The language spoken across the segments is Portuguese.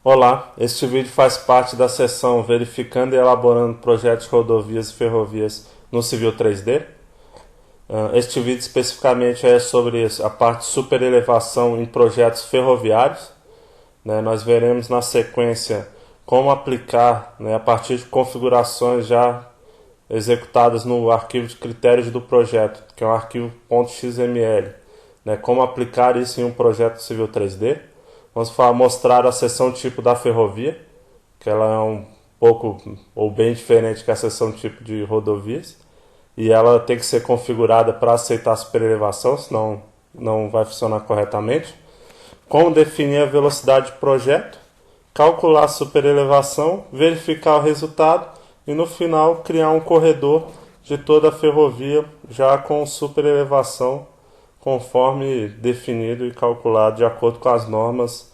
Olá, este vídeo faz parte da seção Verificando e Elaborando Projetos de Rodovias e Ferrovias no Civil 3D. Este vídeo especificamente é sobre a parte de superelevação em projetos ferroviários. Nós veremos na sequência como aplicar, a partir de configurações já executadas no arquivo de critérios do projeto, que é um arquivo .xml, como aplicar isso em um projeto Civil 3D. Vamos mostrar a seção tipo da ferrovia, que ela é um pouco ou bem diferente que a seção tipo de rodovias, e ela tem que ser configurada para aceitar a superelevação, senão não vai funcionar corretamente. Como definir a velocidade de projeto, calcular a superelevação, verificar o resultado e no final criar um corredor de toda a ferrovia já com superelevação conforme definido e calculado de acordo com as normas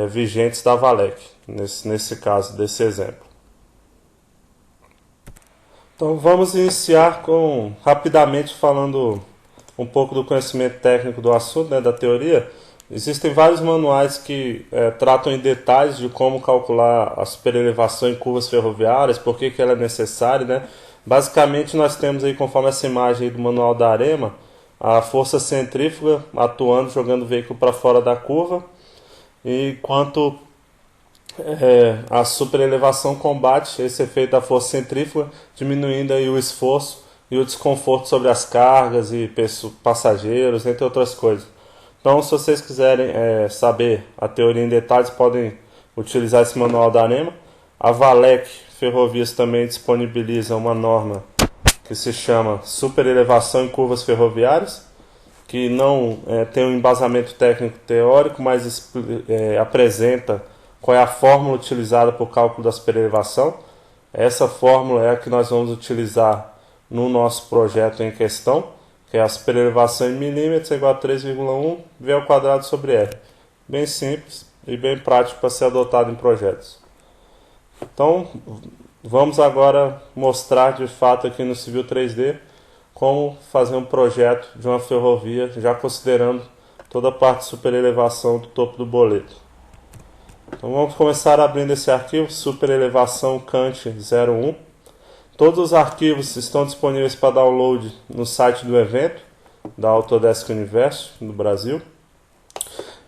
vigentes da Valec, nesse caso, desse exemplo. Então vamos iniciar rapidamente falando um pouco do conhecimento técnico do assunto, da teoria. Existem vários manuais que tratam em detalhes de como calcular a superelevação em curvas ferroviárias, por que ela é necessária. Basicamente nós temos aí, conforme essa imagem aí do manual da AREMA, a força centrífuga atuando, jogando o veículo para fora da curva, enquanto a superelevação combate esse efeito da força centrífuga, diminuindo aí o esforço e o desconforto sobre as cargas e passageiros, entre outras coisas. Então, se vocês quiserem saber a teoria em detalhes, podem utilizar esse manual da AREMA. A Valec Ferrovias também disponibiliza uma norma que se chama Superelevação em Curvas Ferroviárias, que não tem um embasamento técnico teórico, mas apresenta qual é a fórmula utilizada para o cálculo da superelevação. Essa fórmula é a que nós vamos utilizar no nosso projeto em questão, que é a superelevação em milímetros é igual a 3,1 V ao quadrado sobre R. Bem simples e bem prático para ser adotado em projetos. Então, vamos agora mostrar de fato aqui no Civil 3D como fazer um projeto de uma ferrovia, já considerando toda a parte de superelevação do topo do boleto. Então vamos começar abrindo esse arquivo, superelevação Kant 01. Todos os arquivos estão disponíveis para download no site do evento, da Autodesk Universo, no Brasil.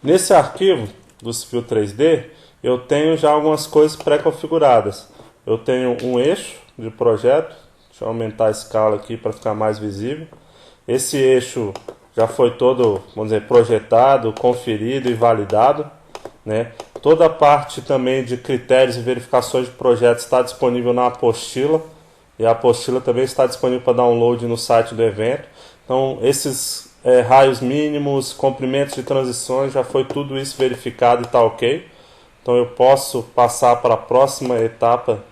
Nesse arquivo do Civil 3D, eu tenho já algumas coisas pré-configuradas. Eu tenho um eixo de projeto, deixa eu aumentar a escala aqui para ficar mais visível. Esse eixo já foi todo, vamos dizer, projetado, conferido e validado, Toda a parte também de critérios e verificações de projetos está disponível na apostila, e a apostila também está disponível para download no site do evento. Então, esses raios mínimos, comprimentos de transições, já foi tudo isso verificado e está ok. Então, eu posso passar para a próxima etapa,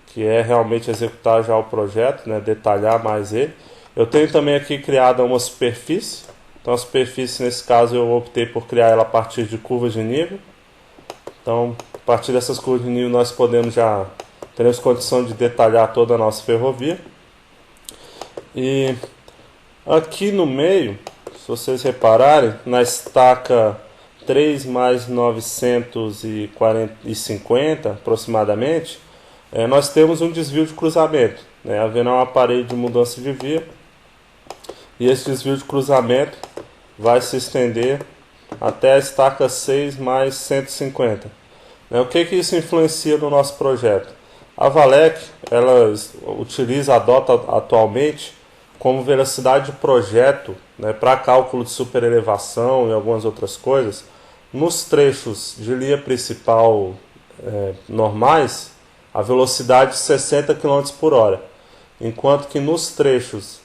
que é realmente executar já o projeto, detalhar mais ele. Eu tenho também aqui criada uma superfície. Então, a superfície, nesse caso, eu optei por criar ela a partir de curvas de nível. Então, a partir dessas curvas de nível, nós teremos condição de detalhar toda a nossa ferrovia. E aqui no meio, se vocês repararem, na estaca 3 mais 950 aproximadamente, nós temos um desvio de cruzamento, haverá um aparelho de mudança de via, e esse desvio de cruzamento vai se estender até a estaca 6 mais 150. O que isso influencia no nosso projeto? A Valec, ela adota atualmente como velocidade de projeto, para cálculo de superelevação e algumas outras coisas, nos trechos de linha principal normais, a velocidade de 60 km por hora, enquanto que nos trechos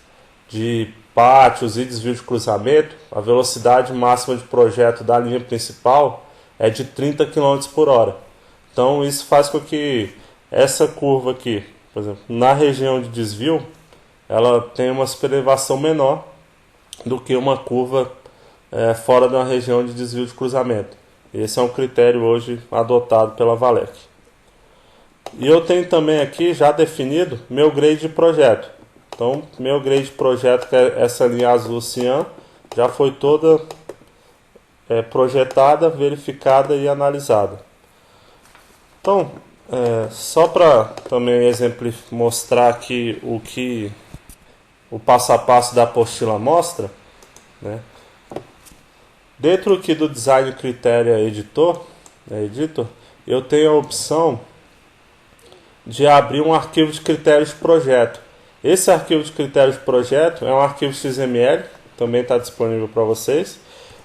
de pátios e desvio de cruzamento, a velocidade máxima de projeto da linha principal é de 30 km por hora. Então isso faz com que essa curva aqui, por exemplo, na região de desvio, ela tenha uma superelevação menor do que uma curva fora da região de desvio de cruzamento. Esse é um critério hoje adotado pela Valec. E eu tenho também aqui já definido meu grade de projeto. Então, meu grade de projeto, que é essa linha azul cian, já foi toda projetada, verificada e analisada. Então, só para também mostrar aqui o que o passo a passo da apostila mostra, né? Dentro aqui do Design Criteria Editor, eu tenho a opção de abrir um arquivo de critérios de projeto. Esse arquivo de critérios de projeto é um arquivo XML, também está disponível para vocês,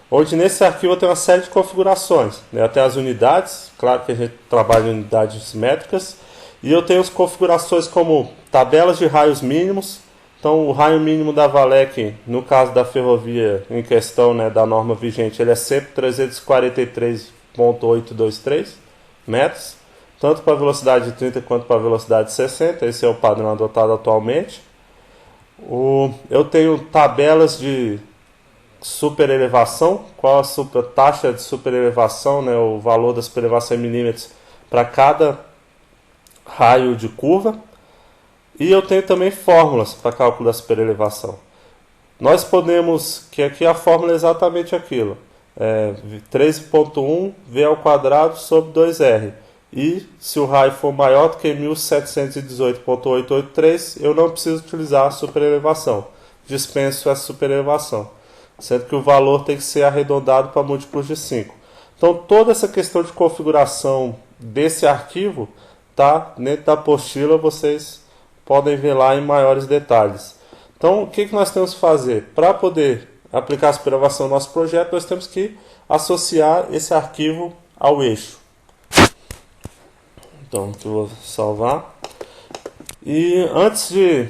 onde nesse arquivo eu tenho uma série de configurações, né? Até as unidades, claro que a gente trabalha em unidades métricas, e eu tenho as configurações como tabelas de raios mínimos. Então, o raio mínimo da Valec, no caso da ferrovia em questão, né, da norma vigente, ele é sempre 343,823 metros, tanto para a velocidade de 30 quanto para a velocidade de 60, esse é o padrão adotado atualmente. Eu tenho tabelas de superelevação, qual a taxa de superelevação, né, o valor da superelevação em milímetros para cada raio de curva. E eu tenho também fórmulas para cálculo da superelevação. Nós podemos, que aqui a fórmula é exatamente aquilo, 13.1 V ao quadrado sobre 2R. E se o raio for maior do que 1718.883, eu não preciso utilizar a superelevação. Dispenso essa superelevação. Sendo que o valor tem que ser arredondado para múltiplos de 5. Então toda essa questão de configuração desse arquivo está dentro da apostila, vocês podem ver lá em maiores detalhes. Então, o que nós temos que fazer? Para poder aplicar a superelevação no nosso projeto, nós temos que associar esse arquivo ao eixo. Então, eu vou salvar. E antes de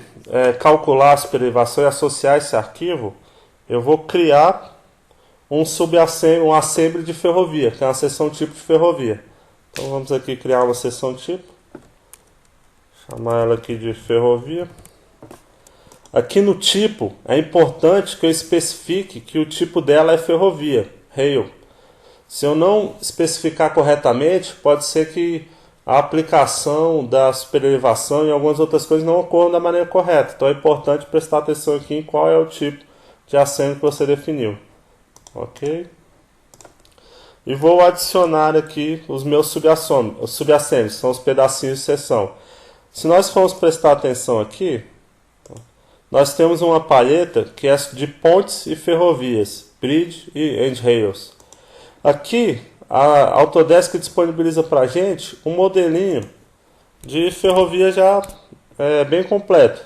calcular a superelevação e associar esse arquivo, eu vou criar um assembly de ferrovia, que é uma seção tipo de ferrovia. Então, vamos aqui criar uma seção tipo. Chamar ela aqui de ferrovia. Aqui no tipo, é importante que eu especifique que o tipo dela é ferrovia, rail. Se eu não especificar corretamente, pode ser que a aplicação da superelevação e algumas outras coisas não ocorram da maneira correta. Então é importante prestar atenção aqui em qual é o tipo de assembly que você definiu. Ok? E vou adicionar aqui os meus subassemblies, são os pedacinhos de seção. Se nós formos prestar atenção aqui, nós temos uma palheta que é de pontes e ferrovias, bridge e rails. Aqui, a Autodesk disponibiliza para a gente um modelinho de ferrovia já bem completo,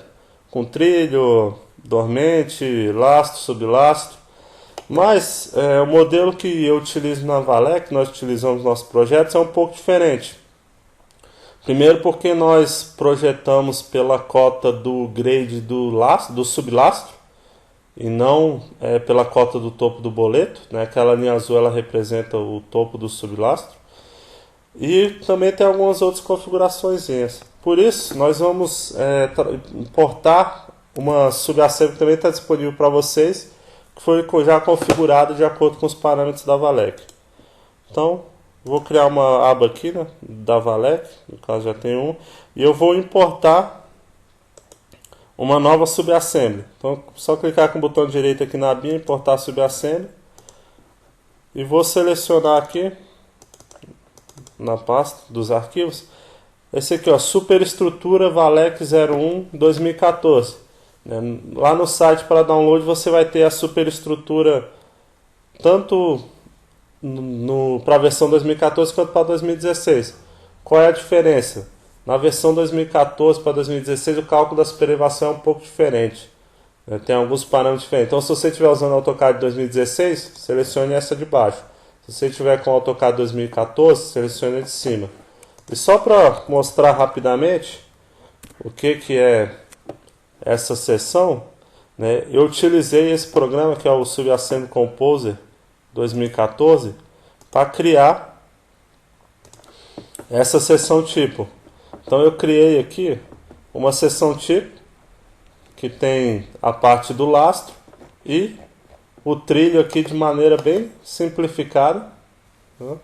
com trilho, dormente, lastro, sublastro. Mas o modelo que eu utilizo na Valec, que nós utilizamos nos nossos projetos, é um pouco diferente. Primeiro porque nós projetamos pela cota do grade do sublastro e não pela cota do topo do boleto, né? Aquela linha azul ela representa o topo do sublastro. E também tem algumas outras configurações. Por isso nós vamos importar uma subassembly que também está disponível para vocês, que foi já configurada de acordo com os parâmetros da Valec. Então, vou criar uma aba aqui, né, da Valec, no caso já tem um, e eu vou importar uma nova subassembly. Então, só clicar com o botão direito aqui na abinha, importar subassembly, e vou selecionar aqui na pasta dos arquivos esse aqui, ó, Superestrutura Valec 01 2014. Lá no site para download você vai ter a superestrutura tanto para a versão 2014 quanto para 2016. Qual é a diferença? Na versão 2014 para 2016 o cálculo da superelevação é um pouco diferente. Tem alguns parâmetros diferentes. Então se você estiver usando o AutoCAD 2016, selecione essa de baixo. Se você estiver com o AutoCAD 2014, selecione a de cima. E só para mostrar rapidamente o que é essa seção, né, eu utilizei esse programa que é o Subassembly Composer 2014 para criar essa seção tipo. Então eu criei aqui uma seção tipo que tem a parte do lastro e o trilho aqui de maneira bem simplificada, né?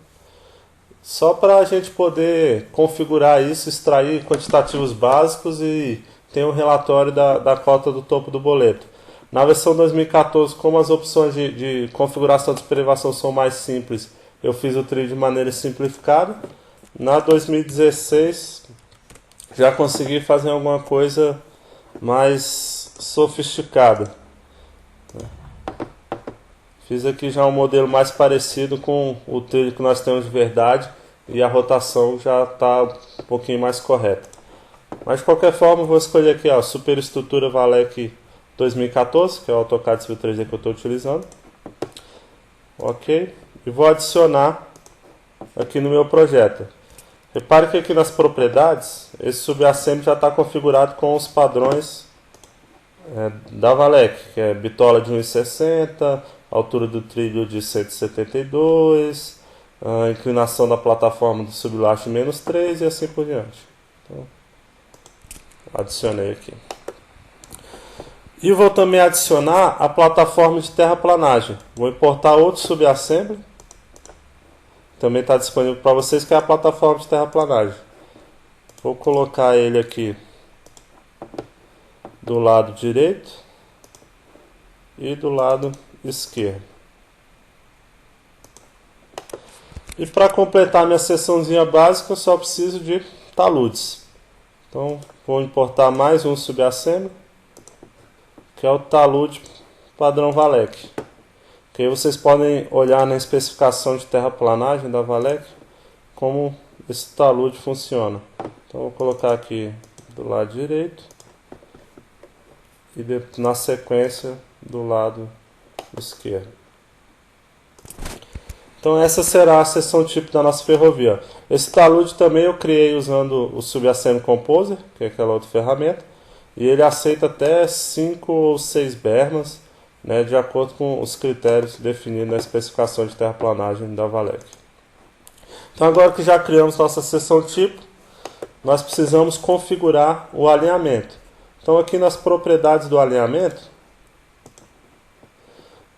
Só para a gente poder configurar isso, extrair quantitativos básicos e ter um relatório da cota do topo do boleto. Na versão 2014, como as opções de configuração de superelevação são mais simples, eu fiz o trilho de maneira simplificada. Na 2016 já consegui fazer alguma coisa mais sofisticada. Fiz aqui já um modelo mais parecido com o trilho que nós temos de verdade e a rotação já está um pouquinho mais correta. Mas de qualquer forma eu vou escolher aqui a Superestrutura Valec 2014, que é o AutoCAD Civil 3D que eu estou utilizando. Ok. E vou adicionar aqui no meu projeto. Repare que aqui nas propriedades, esse subassembly já está configurado com os padrões da Valec, que é bitola de 1,60, altura do trilho de 172, a inclinação da plataforma do sublast menos 3 e assim por diante. Então, adicionei aqui. E vou também adicionar a plataforma de terraplanagem. Vou importar outro subassembly. Também está disponível para vocês, que é a plataforma de terraplanagem. Vou colocar ele aqui do lado direito e do lado esquerdo. E para completar minha seçãozinha básica, eu só preciso de taludes. Então vou importar mais um subassembly, que é o talude padrão Valec. Que aí vocês podem olhar na especificação de terraplanagem da Valec como esse talude funciona. Então vou colocar aqui do lado direito e na sequência do lado esquerdo. Então essa será a seção tipo da nossa ferrovia. Esse talude também eu criei usando o Subassembly Composer, que é aquela outra ferramenta, e ele aceita até 5 ou 6 bermas, né, de acordo com os critérios definidos na especificação de terraplanagem da Valec. Então agora que já criamos nossa seção tipo, nós precisamos configurar o alinhamento. Então aqui nas propriedades do alinhamento,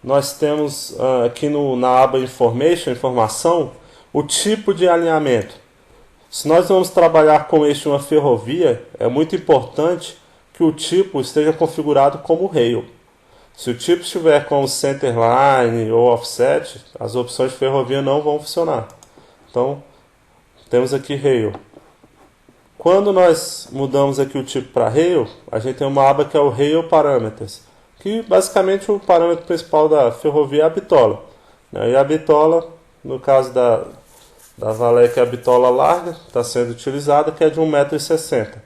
nós temos aqui na aba informação, o tipo de alinhamento. Se nós vamos trabalhar com eixo uma ferrovia, é muito importante que o tipo esteja configurado como rail. Se o tipo estiver com centerline ou offset, as opções de ferrovia não vão funcionar. Então, temos aqui rail. Quando nós mudamos aqui o tipo para rail, a gente tem uma aba que é o Rail Parameters, que basicamente o parâmetro principal da ferrovia é a bitola. E a bitola, no caso da Valec, a bitola larga está sendo utilizada, que é de 1,60 m.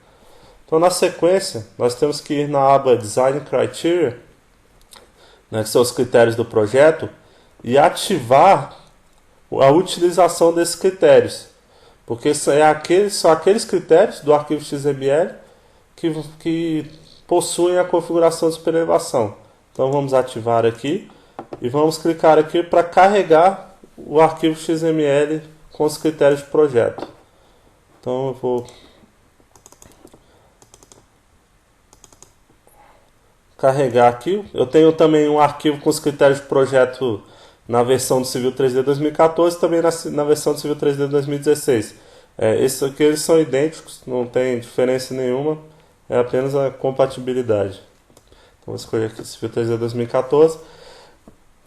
Então, na sequência, nós temos que ir na aba Design Criteria, né, que são os critérios do projeto, e ativar a utilização desses critérios. Porque são aqueles critérios do arquivo XML que possuem a configuração de superelevação. Então vamos ativar aqui e vamos clicar aqui para carregar o arquivo XML com os critérios de projeto. Então eu vou carregar aqui. Eu tenho também um arquivo com os critérios de projeto na versão do Civil 3D 2014 e também na versão do Civil 3D 2016. Esses aqui eles são idênticos, não tem diferença nenhuma, é apenas a compatibilidade. Então vou escolher aqui Civil 3D 2014.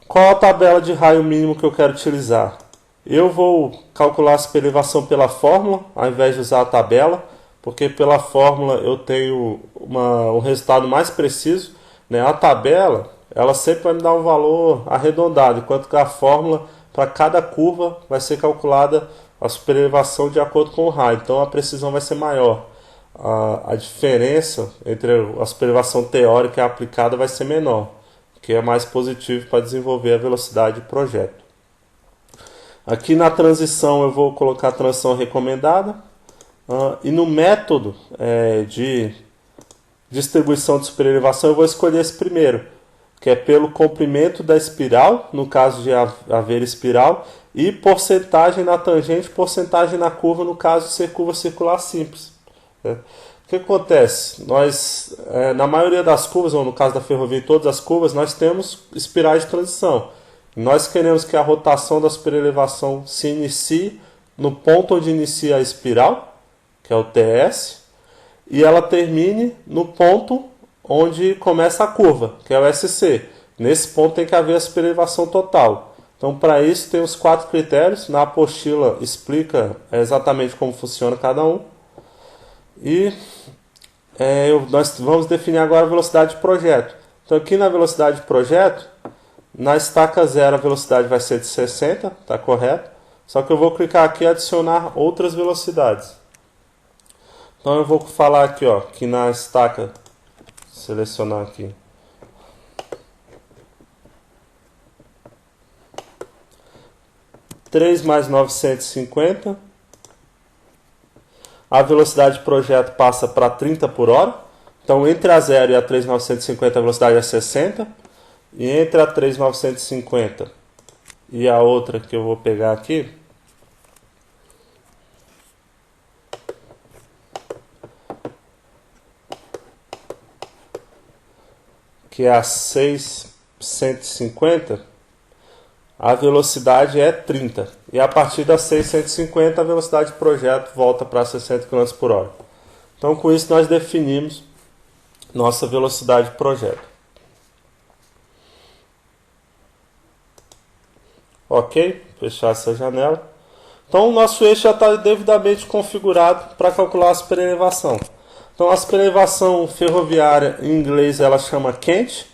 Qual a tabela de raio mínimo que eu quero utilizar? Eu vou calcular a superelevação pela fórmula, ao invés de usar a tabela, porque pela fórmula eu tenho um resultado mais preciso, né? A tabela, ela sempre vai me dar um valor arredondado, enquanto que a fórmula, para cada curva, vai ser calculada a superelevação de acordo com o raio. Então a precisão vai ser maior. A diferença entre a superelevação teórica e a aplicada vai ser menor, que é mais positivo para desenvolver a velocidade de projeto. Aqui na transição eu vou colocar a transição recomendada. E no método de distribuição de superelevação eu vou escolher esse primeiro, que é pelo comprimento da espiral, no caso de haver espiral, e porcentagem na tangente, porcentagem na curva, no caso de ser curva circular simples. O que acontece? Nós, na maioria das curvas, ou no caso da ferrovia, em todas as curvas, nós temos espirais de transição. Nós queremos que a rotação da superelevação se inicie no ponto onde inicia a espiral, que é o TS, e ela termine no ponto onde começa a curva, que é o SC. Nesse ponto tem que haver a superelevação total. Então, para isso, tem os 4 critérios. Na apostila explica exatamente como funciona cada um. E nós vamos definir agora a velocidade de projeto. Então, aqui na velocidade de projeto, na estaca 0 a velocidade vai ser de 60, tá correto? Só que eu vou clicar aqui e adicionar outras velocidades. Então, eu vou falar aqui, ó, que na estaca, selecionar aqui, três mais 950, a velocidade de projeto passa para 30 por hora. Então, entre a 0 e a 3.950 a velocidade é 60. E entre a 3.950 e a outra que eu vou pegar aqui, que é a 650, a velocidade é 30. E a partir da 650 a velocidade de projeto volta para 60 km por hora. Então, com isso nós definimos nossa velocidade de projeto. Ok? Fechar essa janela. Então, o nosso eixo já está devidamente configurado para calcular a superelevação. Então, a superelevação ferroviária, em inglês, ela chama quente.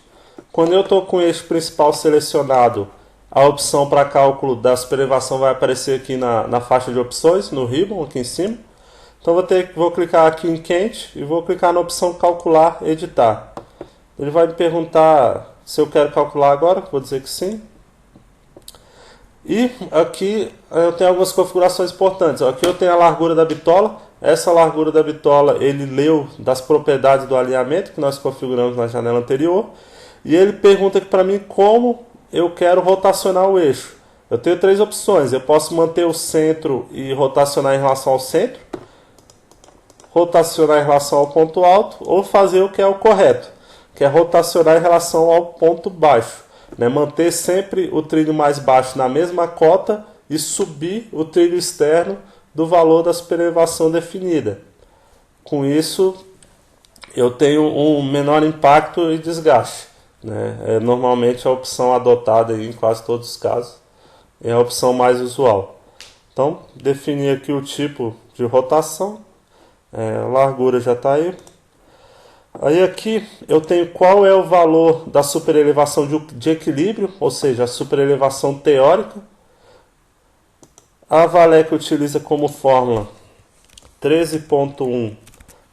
Quando eu estou com o eixo principal selecionado, a opção para cálculo da superelevação vai aparecer aqui na faixa de opções, no ribbon, aqui em cima. Então, vou clicar aqui em quente e vou clicar na opção calcular, editar. Ele vai me perguntar se eu quero calcular agora, vou dizer que sim. E aqui eu tenho algumas configurações importantes. Aqui eu tenho a largura da bitola. Essa largura da bitola ele leu das propriedades do alinhamento que nós configuramos na janela anterior. E ele pergunta aqui para mim como eu quero rotacionar o eixo. Eu tenho 3 opções. Eu posso manter o centro e rotacionar em relação ao centro, rotacionar em relação ao ponto alto, ou fazer o que é o correto, que é rotacionar em relação ao ponto baixo. Manter sempre o trilho mais baixo na mesma cota e subir o trilho externo do valor da superelevação definida. Com isso, eu tenho um menor impacto e desgaste. Normalmente a opção adotada em quase todos os casos é a opção mais usual. Então, definir aqui o tipo de rotação. A largura já está aí. Aí aqui eu tenho qual é o valor da superelevação de equilíbrio, ou seja, a superelevação teórica. A Valec utiliza como fórmula 13.1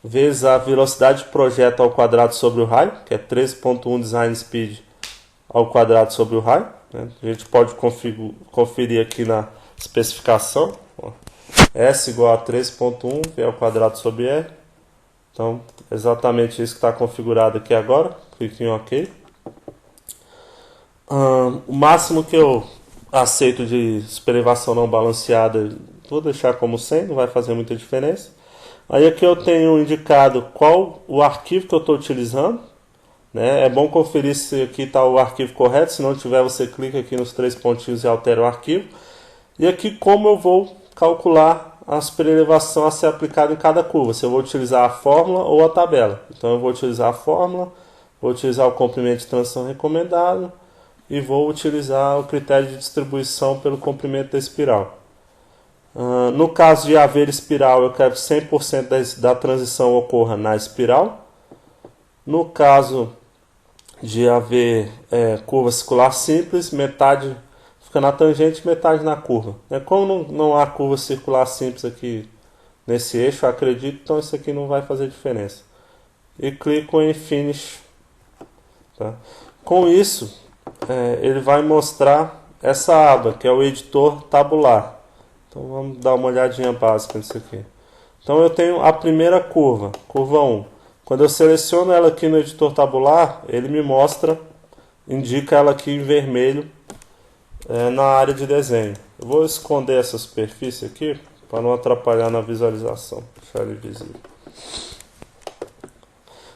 vezes a velocidade de projeto ao quadrado sobre o raio, que é 13.1 design speed ao quadrado sobre o raio. A gente pode conferir aqui na especificação. S igual a 13.1 V ao quadrado sobre R. Então, exatamente isso que está configurado aqui agora. Clique em OK. O máximo que eu aceito de superelevação não balanceada, vou deixar como 100, não vai fazer muita diferença. Aí aqui eu tenho indicado qual o arquivo que eu estou utilizando. É bom conferir se aqui está o arquivo correto. Se não tiver, você clica aqui nos 3 pontinhos e altera o arquivo. E aqui como eu vou calcular a superelevação a ser aplicada em cada curva, se eu vou utilizar a fórmula ou a tabela. Então eu vou utilizar a fórmula, vou utilizar o comprimento de transição recomendado e vou utilizar o critério de distribuição pelo comprimento da espiral. No caso de haver espiral, eu quero que 100% da transição ocorra na espiral. No caso de haver curva circular simples, metade fica na tangente, metade na curva. Como não há curva circular simples aqui nesse eixo, eu acredito, então isso aqui não vai fazer diferença. E clico em Finish. Tá? Com isso, ele vai mostrar essa aba, que é o editor tabular. Então vamos dar uma olhadinha básica nisso aqui. Então eu tenho a primeira curva, curva 1. Quando eu seleciono ela aqui no editor tabular, ele me mostra, indica ela aqui em vermelho, na área de desenho. Eu vou esconder essa superfície aqui para não atrapalhar na visualização, deixar ele visível.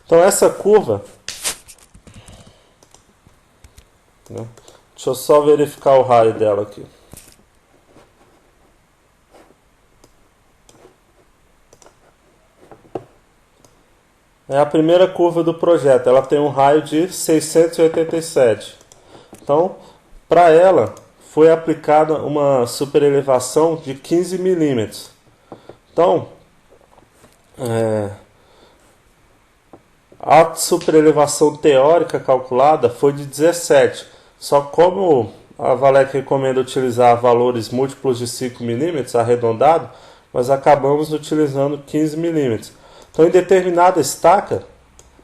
Então essa curva, deixa eu só verificar o raio dela aqui. É a primeira curva do projeto, ela tem um raio de 687. Então, para ela foi aplicada uma superelevação de 15 milímetros. Então, a superelevação teórica calculada foi de 17. Só como a Valec recomenda utilizar valores múltiplos de 5 milímetros, arredondado, nós acabamos utilizando 15 milímetros. Então, em determinada estaca,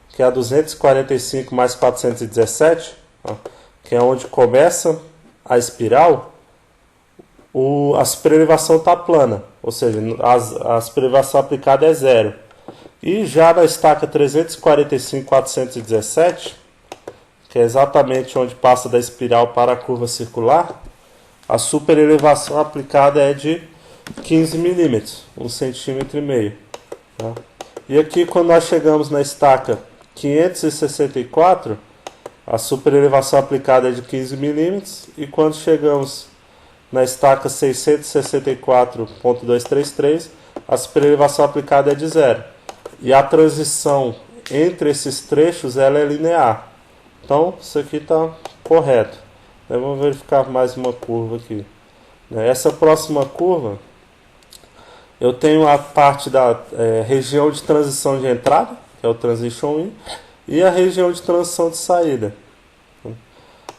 que é a 245 mais 417, que é onde começa a espiral, a superelevação está plana, ou seja, a superelevação aplicada é zero. E já na estaca 345.417, que é exatamente onde passa da espiral para a curva circular, a superelevação aplicada é de 15 milímetros, 1,5 cm. Tá? E aqui, quando nós chegamos na estaca 564, a superelevação aplicada é de 15 milímetros, e quando chegamos na estaca 664.233, a superelevação aplicada é de zero. E a transição entre esses trechos ela é linear. Então, isso aqui está correto. Vamos verificar mais uma curva aqui. Essa próxima curva, eu tenho a parte da região de transição de entrada, que é o Transition In, e a região de transição de saída.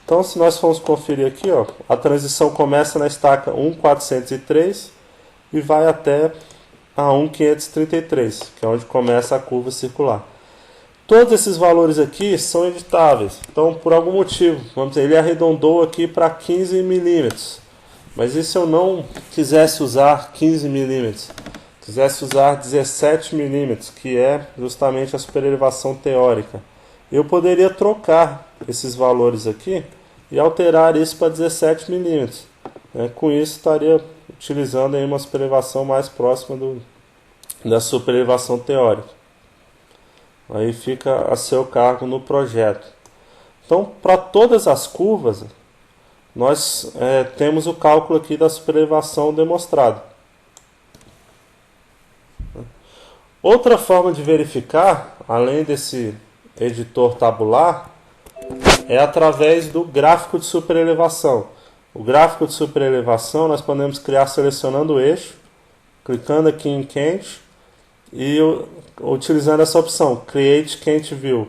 Então, se nós formos conferir aqui, a transição começa na estaca 1.403 e vai até a 1.533, que é onde começa a curva circular. Todos esses valores aqui são editáveis. Então, por algum motivo, vamos dizer, ele arredondou aqui para 15 milímetros. Mas e se eu não quisesse usar 15 milímetros? Quisesse usar 17 milímetros, que é justamente a superelevação teórica. Eu poderia trocar esses valores aqui e alterar isso para 17 milímetros. Com isso, estaria utilizando aí uma superelevação mais próxima da superelevação teórica. Aí fica a seu cargo no projeto. Então, para todas as curvas, nós temos o cálculo aqui da superelevação demonstrado. Outra forma de verificar, além desse editor tabular, é através do gráfico de superelevação. O gráfico de superelevação nós podemos criar selecionando o eixo, clicando aqui em Cant e utilizando essa opção, Create Cant View.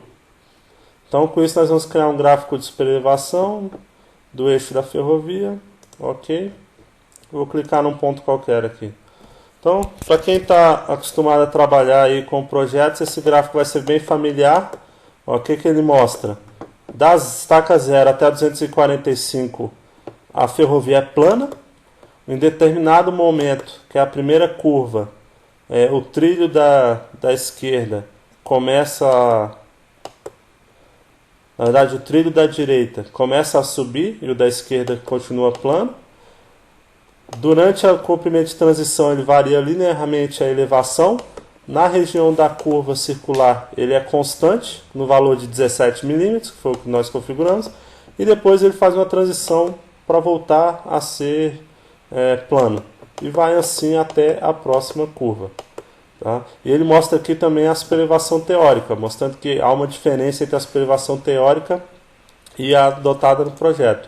Então, com isso, nós vamos criar um gráfico de superelevação do eixo da ferrovia. Ok. Vou clicar num ponto qualquer aqui. Então, para quem está acostumado a trabalhar aí com projetos, esse gráfico vai ser bem familiar. O que ele mostra? Das estacas 0 até a 245, a ferrovia é plana. Em determinado momento, que é a primeira curva, o trilho da esquerda começa na verdade, o trilho da direita começa a subir e o da esquerda continua plano. Durante o comprimento de transição, ele varia linearmente a elevação. Na região da curva circular, ele é constante, no valor de 17 milímetros, que foi o que nós configuramos. E depois ele faz uma transição para voltar a ser plano. E vai assim até a próxima curva. Tá? E ele mostra aqui também a superelevação teórica, mostrando que há uma diferença entre a superelevação teórica e a adotada no projeto.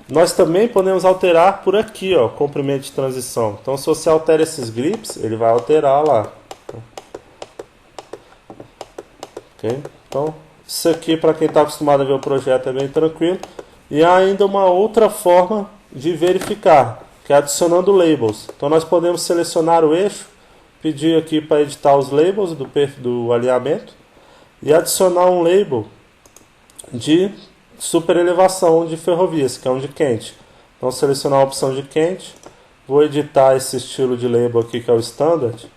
Nós também podemos alterar por aqui, o comprimento de transição. Então, se você altera esses grips, ele vai alterar lá. Okay? Então, isso aqui, para quem está acostumado a ver o projeto, é bem tranquilo. E há ainda uma outra forma de verificar, que é adicionando labels. Então, nós podemos selecionar o eixo, pedir aqui para editar os labels do alinhamento e adicionar um label de superelevação de ferrovias, que é um de Cant. Então, selecionar a opção de Cant, vou editar esse estilo de label aqui, que é o Standard,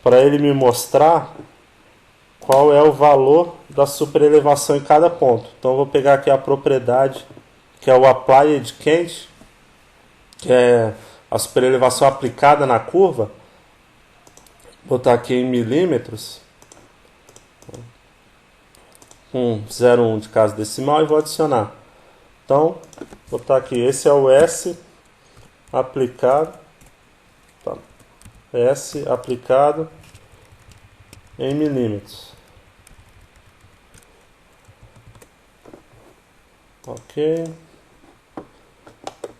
para ele me mostrar qual é o valor da superelevação em cada ponto. Então, vou pegar aqui a propriedade, que é o Applied Cant, que é a superelevação aplicada na curva. Vou botar aqui em milímetros, com 0,1 de casa decimal, e vou adicionar. Então, vou botar aqui, esse é o S aplicado, S aplicado em milímetros. Ok.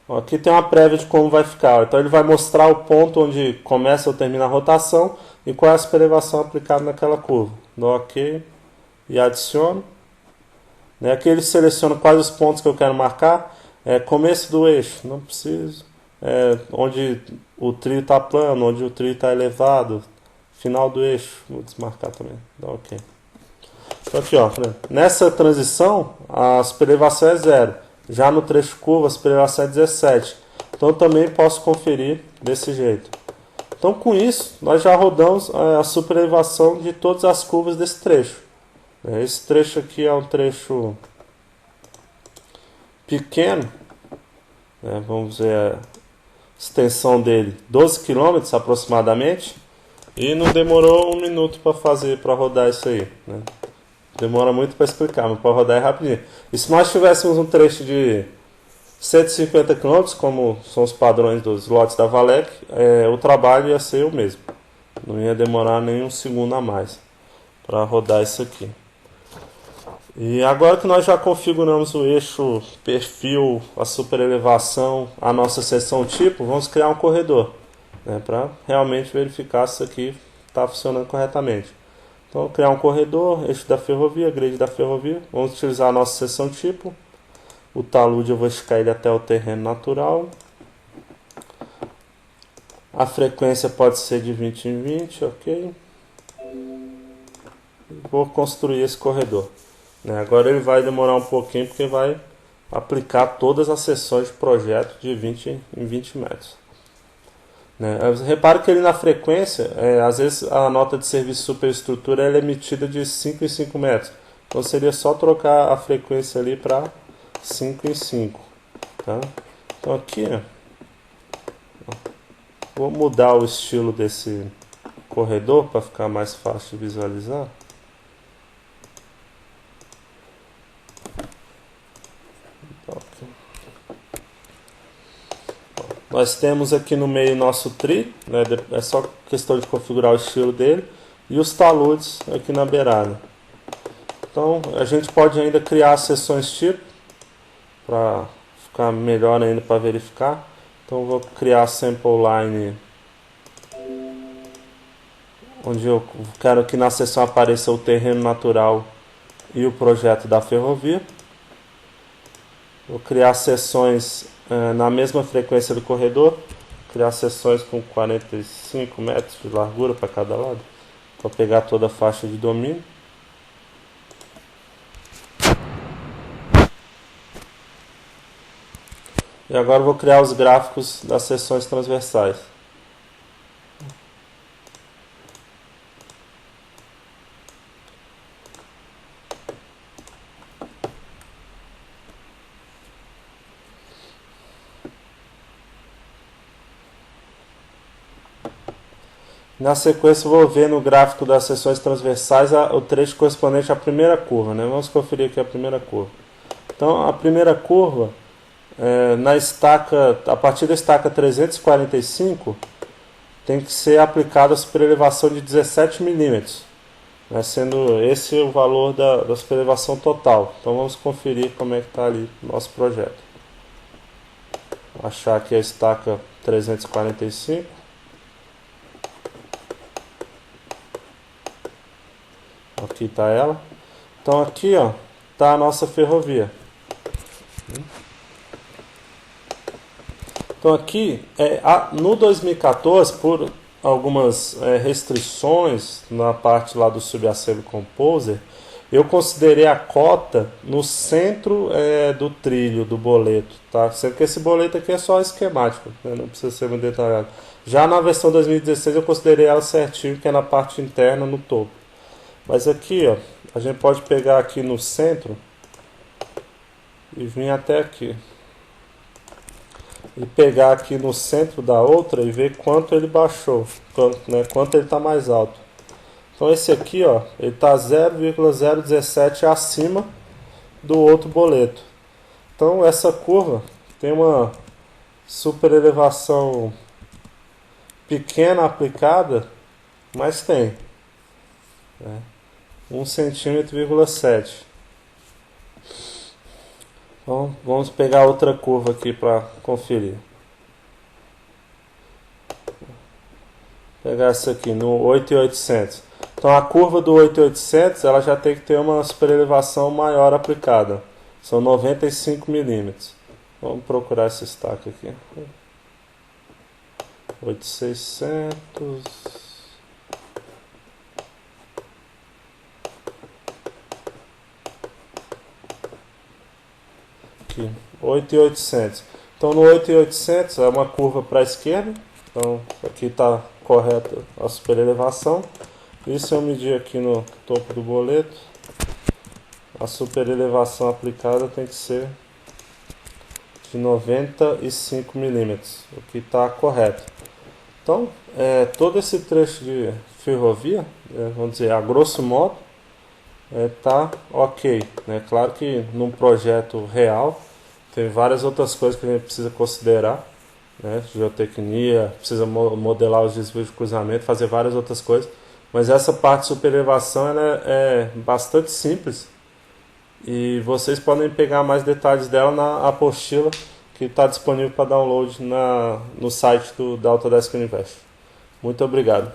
Ó, aqui tem uma prévia de como vai ficar. Então ele vai mostrar o ponto onde começa ou termina a rotação e qual é a superelevação aplicada naquela curva. Dou OK e adiciono. Né? Aqui ele seleciona quais os pontos que eu quero marcar. Começo do eixo, não preciso. Onde o trilho está plano, onde o trilho está elevado. Final do eixo, vou desmarcar também. Dá OK. Então aqui, ó, nessa transição a superelevação é 0. Já no trecho curva a superelevação é 17. Então também posso conferir desse jeito. Então com isso nós já rodamos a superelevação de todas as curvas desse trecho. Esse trecho aqui é um trecho pequeno. Vamos ver a extensão dele, 12 km aproximadamente. E não demorou 1 minuto para rodar isso aí. Né? Demora muito para explicar, mas para rodar é rapidinho. E se nós tivéssemos um trecho de 150 km, como são os padrões dos lotes da Valec, o trabalho ia ser o mesmo. Não ia demorar nem um segundo a mais para rodar isso aqui. E agora que nós já configuramos o eixo, perfil, a superelevação, a nossa seção tipo, vamos criar um corredor, né, para realmente verificar se isso aqui está funcionando corretamente. Então, criar um corredor, eixo da ferrovia, grade da ferrovia. Vamos utilizar a nossa seção tipo. O talude eu vou esticar ele até o terreno natural. A frequência pode ser de 20 em 20, ok. Vou construir esse corredor. Agora ele vai demorar um pouquinho porque vai aplicar todas as seções de projeto de 20 em 20 metros. Repare que ele na frequência, às vezes a nota de serviço superestrutura é emitida de 5 em 5 metros. Então seria só trocar a frequência ali para 5 em 5. Tá? Então aqui, vou mudar o estilo desse corredor para ficar mais fácil de visualizar. Nós temos aqui no meio nosso trilho, né? É só questão de configurar o estilo dele, e os taludes aqui na beirada. Então a gente pode ainda criar seções tipo para ficar melhor ainda para verificar. Então vou criar a sample line onde eu quero que na seção apareça o terreno natural e o projeto da ferrovia. Vou criar seções na mesma frequência do corredor, criar seções com 45 metros de largura para cada lado, para pegar toda a faixa de domínio. E agora vou criar os gráficos das seções transversais. Na sequência, vou ver no gráfico das seções transversais o trecho correspondente à primeira curva. Né? Vamos conferir aqui a primeira curva. Então, a primeira curva, na estaca, a partir da estaca 345, tem que ser aplicada a superelevação de 17 milímetros, né? Sendo esse o valor da superelevação total. Então, vamos conferir como é que está ali o nosso projeto. Vou achar aqui a estaca 345. Aqui está ela. Então aqui está a nossa ferrovia. Então aqui, no 2014, por algumas restrições na parte lá do Subassembly Composer, eu considerei a cota no centro do trilho do boleto, tá? Sendo que esse boleto aqui é só esquemático, né? Não precisa ser muito detalhado. Já na versão 2016 eu considerei ela certinho, que é na parte interna, no topo. Mas aqui, a gente pode pegar aqui no centro e vir até aqui. E pegar aqui no centro da outra e ver quanto ele baixou, quanto ele está mais alto. Então esse aqui, ele está 0,017 acima do outro boleto. Então essa curva tem uma superelevação pequena aplicada, mas tem. 1,7 cm. Então, vamos pegar outra curva aqui para conferir. Vou pegar essa aqui no 8800. Então a curva do 8800 ela já tem que ter uma superelevação maior aplicada. São 95 milímetros. Vamos procurar esse destaque aqui. 8600. Aqui, 8800. Então no 8800 é uma curva para a esquerda. Então aqui está correta a superelevação. E se eu medir aqui no topo do boleto, a superelevação aplicada tem que ser de 95 milímetros, o que está correto. Então, todo esse trecho de ferrovia, vamos dizer, a grosso modo, está ok. Claro que num projeto real tem várias outras coisas que a gente precisa considerar, geotecnia, precisa modelar os desvios de cruzamento, fazer várias outras coisas, mas essa parte de superelevação ela é bastante simples e vocês podem pegar mais detalhes dela na apostila que está disponível para download no site da Autodesk Universo. Muito obrigado.